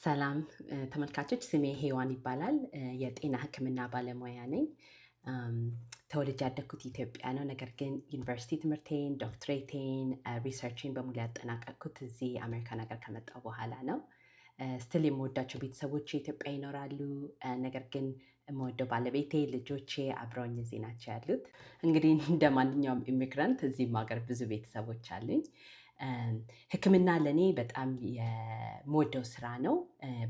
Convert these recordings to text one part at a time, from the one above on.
ሰላም ተመልካቾች፣ ስሜ ሄዋን ይባላል። የጤና ሕክምና ባለሙያ ነኝ። ተወልጄ ያደግኩት ኢትዮጵያ ነው። ነገር ግን ዩኒቨርሲቲ ትምህርቴን፣ ዶክትሬቴን፣ ሪሰርቼን በሙሉ ያጠናቀቅኩት እዚህ አሜሪካን ሀገር ከመጣሁ በኋላ ነው። ስትል የምወዳቸው ቤተሰቦቼ ኢትዮጵያ ይኖራሉ። ነገር ግን የምወደው ባለቤቴ፣ ልጆቼ አብረውኝ እዚህ ናቸው ያሉት። እንግዲህ እንደ ማንኛውም ኢሚግራንት እዚህም ሀገር ብዙ ቤተሰቦች አሉኝ። ሕክምና ለእኔ በጣም የምወደው ስራ ነው።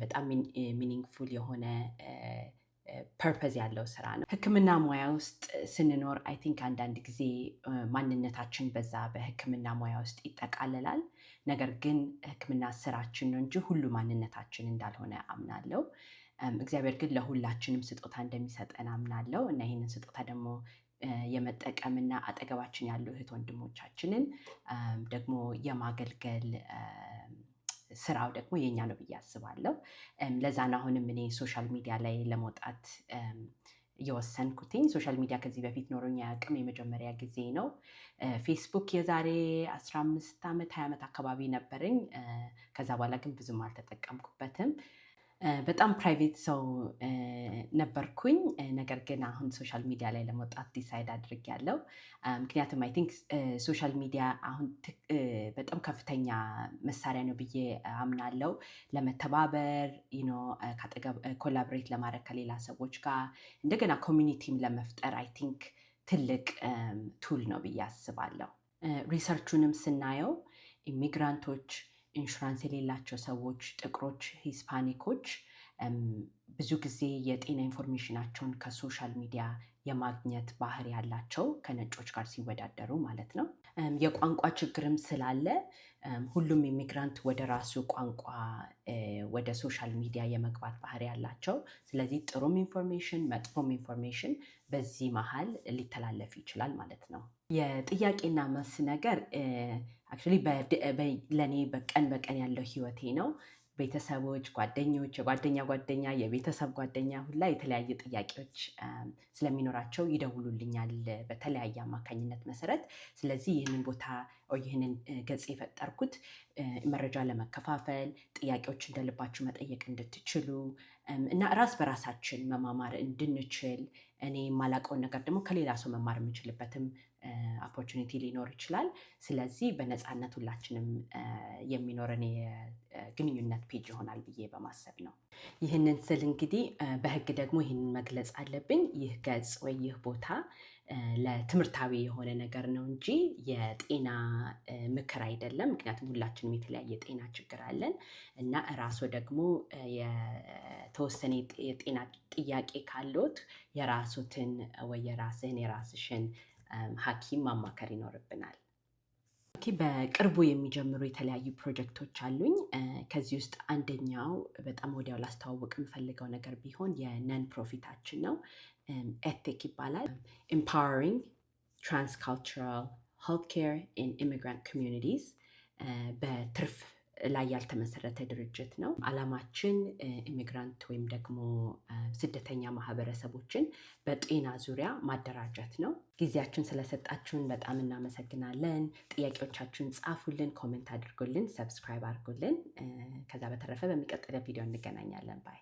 በጣም ሚኒንግፉል የሆነ ፐርፐዝ ያለው ስራ ነው። ሕክምና ሙያ ውስጥ ስንኖር አይ ቲንክ አንዳንድ ጊዜ ማንነታችን በዛ በሕክምና ሙያ ውስጥ ይጠቃለላል። ነገር ግን ሕክምና ስራችን ነው እንጂ ሁሉ ማንነታችን እንዳልሆነ አምናለሁ። እግዚአብሔር ግን ለሁላችንም ስጦታ እንደሚሰጠን አምናለሁ እና ይህንን ስጦታ ደግሞ የመጠቀምና አጠገባችን ያሉ እህት ወንድሞቻችንን ደግሞ የማገልገል ስራው ደግሞ የኛ ነው ብዬ አስባለሁ። ለዛ ነው አሁንም እኔ ሶሻል ሚዲያ ላይ ለመውጣት የወሰንኩትኝ። ሶሻል ሚዲያ ከዚህ በፊት ኖሮኝ አያውቅም፣ የመጀመሪያ ጊዜ ነው። ፌስቡክ የዛሬ 15 ዓመት 20 ዓመት አካባቢ ነበረኝ። ከዛ በኋላ ግን ብዙም አልተጠቀምኩበትም። በጣም ፕራይቬት ሰው ነበርኩኝ። ነገር ግን አሁን ሶሻል ሚዲያ ላይ ለመውጣት ዲሳይድ አድርጌያለሁ። ምክንያቱም አይ ቲንክ ሶሻል ሚዲያ አሁን በጣም ከፍተኛ መሳሪያ ነው ብዬ አምናለሁ። ለመተባበር ኮላቦሬት ለማድረግ ከሌላ ሰዎች ጋር እንደገና ኮሚኒቲም ለመፍጠር አይ ቲንክ ትልቅ ቱል ነው ብዬ አስባለሁ። ሪሰርቹንም ስናየው ኢሚግራንቶች፣ ኢንሹራንስ የሌላቸው ሰዎች፣ ጥቁሮች፣ ሂስፓኒኮች ብዙ ጊዜ የጤና ኢንፎርሜሽናቸውን ከሶሻል ሚዲያ የማግኘት ባህሪ ያላቸው ከነጮች ጋር ሲወዳደሩ ማለት ነው። የቋንቋ ችግርም ስላለ ሁሉም ኢሚግራንት ወደ ራሱ ቋንቋ ወደ ሶሻል ሚዲያ የመግባት ባህሪ ያላቸው። ስለዚህ ጥሩም ኢንፎርሜሽን መጥፎም ኢንፎርሜሽን በዚህ መሀል ሊተላለፍ ይችላል ማለት ነው። የጥያቄና መልስ ነገር አክቹዋሊ ለእኔ በቀን በቀን ያለው ህይወቴ ነው። ቤተሰቦች፣ ጓደኞች፣ የጓደኛ ጓደኛ፣ የቤተሰብ ጓደኛ ሁላ የተለያዩ ጥያቄዎች ስለሚኖራቸው ይደውሉልኛል በተለያየ አማካኝነት መሰረት። ስለዚህ ይህንን ቦታ ይህንን ገጽ የፈጠርኩት መረጃ ለመከፋፈል፣ ጥያቄዎች እንደልባችሁ መጠየቅ እንድትችሉ እና ራስ በራሳችን መማማር እንድንችል፣ እኔ የማላውቀውን ነገር ደግሞ ከሌላ ሰው መማር የምችልበትም ኦፖርቹኒቲ ሊኖር ይችላል። ስለዚህ በነፃነት ሁላችንም የሚኖረን የግንኙነት ፔጅ ይሆናል ብዬ በማሰብ ነው። ይህንን ስል እንግዲህ በህግ ደግሞ ይህንን መግለጽ አለብኝ። ይህ ገጽ ወይ ይህ ቦታ ለትምህርታዊ የሆነ ነገር ነው እንጂ የጤና ምክር አይደለም። ምክንያቱም ሁላችንም የተለያየ ጤና ችግር አለን እና እራስዎ ደግሞ የተወሰነ የጤና ጥያቄ ካለዎት የራስዎትን ወይ የራስሽን ሐኪም ማማከር ይኖርብናል። በቅርቡ የሚጀምሩ የተለያዩ ፕሮጀክቶች አሉኝ። ከዚህ ውስጥ አንደኛው በጣም ወዲያው ላስተዋውቅ የምፈልገው ነገር ቢሆን የነን ፕሮፊታችን ነው። ኤቲክ ይባላል። ኤምፓወሪንግ ትራንስካልቸራል ሄልትኬር ኢን ኢሚግራንት ኮሚዩኒቲስ በትርፍ ላይ ያልተመሰረተ ድርጅት ነው። ዓላማችን ኢሚግራንት ወይም ደግሞ ስደተኛ ማህበረሰቦችን በጤና ዙሪያ ማደራጀት ነው። ጊዜያችሁን ስለሰጣችሁን በጣም እናመሰግናለን። ጥያቄዎቻችሁን ጻፉልን፣ ኮሜንት አድርጉልን፣ ሰብስክራይብ አድርጉልን። ከዛ በተረፈ በሚቀጥለው ቪዲዮ እንገናኛለን። ባይ